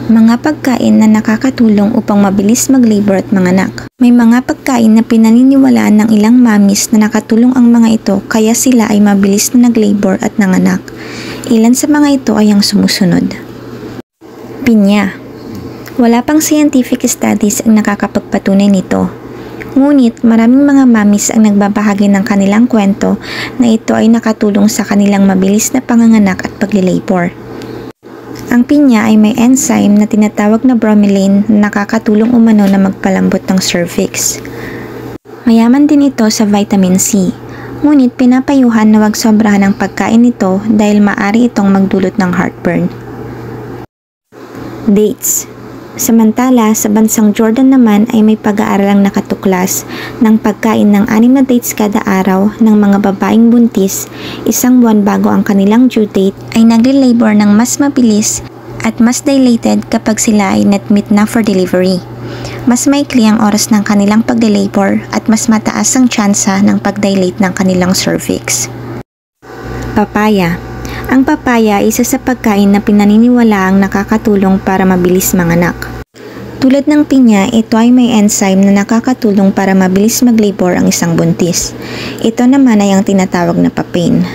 Mga pagkain na nakakatulong upang mabilis mag-labor at manganak. May mga pagkain na pinaniniwalaan ng ilang mamis na nakatulong ang mga ito kaya sila ay mabilis na nag-labor at nanganak. Ilan sa mga ito ay ang sumusunod. Pinya. Wala pang scientific studies ang nakakapagpatunay nito. Ngunit maraming mga mamis ang nagbabahagi ng kanilang kwento na ito ay nakatulong sa kanilang mabilis na panganganak at pag-labor. Ang pinya ay may enzyme na tinatawag na bromelain na nakakatulong umano na magpalambot ng cervix. Mayaman din ito sa vitamin C, ngunit pinapayuhan na huwag sobrahan ang pagkain nito dahil maaari itong magdulot ng heartburn. Dates. Samantala, sa bansang Jordan naman ay may pag-aaralang nakatuklas ng pagkain ng 6 na dates kada araw ng mga babaeng buntis, isang buwan bago ang kanilang due date, ay nagle-labor ng mas mabilis at mas dilated kapag sila ay net-meet na for delivery. Mas maikli ang oras ng kanilang pagle-labor at mas mataas ang tsansa ng pag-dilate ng kanilang cervix. Papaya. Ang papaya ay isa sa pagkain na pinaniniwalaang nakakatulong para mabilis manganak. Tulad ng pinya, ito ay may enzyme na nakakatulong para mabilis mag-labor ang isang buntis. Ito naman ay ang tinatawag na papain.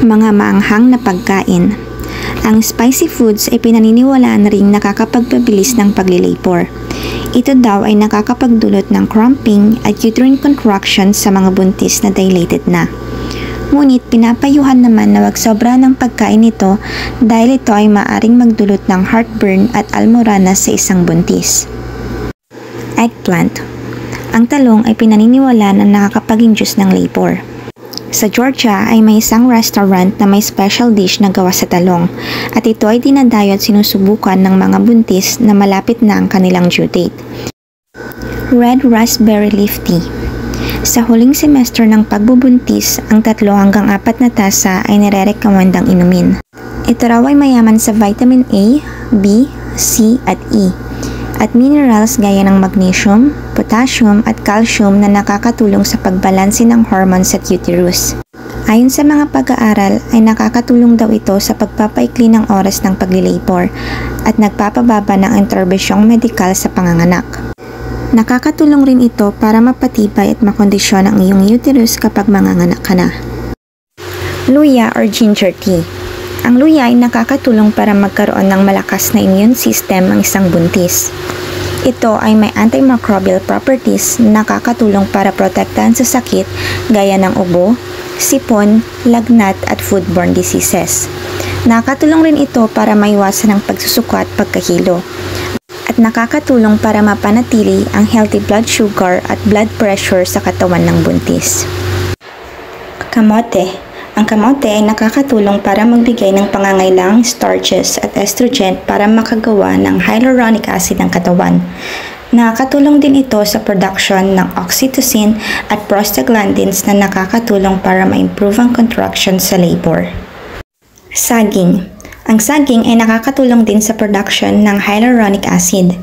Mga maanghang na pagkain. Ang spicy foods ay pinaniniwalaan na ring nakakapagpabilis ng pag-labor. Ito daw ay nakakapagdulot ng cramping at uterine contraction sa mga buntis na dilated na. Ngunit pinapayuhan naman na wag sobra ng pagkain nito dahil ito ay maaring magdulot ng heartburn at almoranas sa isang buntis. Eggplant. Ang talong ay pinaniniwalaan na nakakapag-induce ng labor. Sa Georgia ay may isang restaurant na may special dish na gawa sa talong at ito ay dinadayo at sinusubukan ng mga buntis na malapit na ang kanilang due date. Red raspberry leaf tea. Sa huling semester ng pagbubuntis, ang 3 hanggang 4 na tasa ay nire-rekomendang inumin. Ito raw ay mayaman sa vitamin A, B, C at E, at minerals gaya ng magnesium, potassium at calcium na nakakatulong sa pagbalanse ng hormones sa uterus. Ayon sa mga pag-aaral ay nakakatulong daw ito sa pagpapaikli ng oras ng pag-labor at nagpapababa ng interbensyong medikal sa panganganak. Nakakatulong rin ito para mapatibay at makondisyon ang iyong uterus kapag manganganak ka na. Luya or ginger tea. Ang luya ay nakakatulong para magkaroon ng malakas na immune system ang isang buntis. Ito ay may antimicrobial properties na nakakatulong para protektahan sa sakit gaya ng ubo, sipon, lagnat at foodborne diseases. Nakakatulong rin ito para maiwasan ang pagsusuka at pagkahilo. At nakakatulong para mapanatili ang healthy blood sugar at blood pressure sa katawan ng buntis. Kamote. Ang kamote ay nakakatulong para magbigay ng pangangailangang starches at estrogen para makagawa ng hyaluronic acid ng katawan. Nakakatulong din ito sa production ng oxytocin at prostaglandins na nakakatulong para ma-improve ang contraction sa labor. Saging. Ang saging ay nakakatulong din sa production ng hyaluronic acid.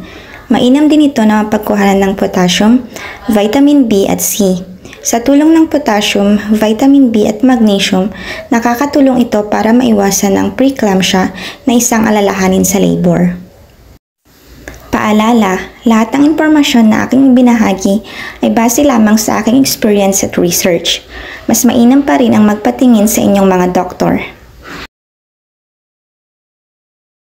Mainam din ito na mapagkuhanan ng potassium, vitamin B at C. Sa tulong ng potassium, vitamin B at magnesium, nakakatulong ito para maiwasan ang preeclampsia na isang alalahanin sa labor. Paalala, lahat ng impormasyon na aking binahagi ay base lamang sa aking experience at research. Mas mainam pa rin ang magpatingin sa inyong mga doktor.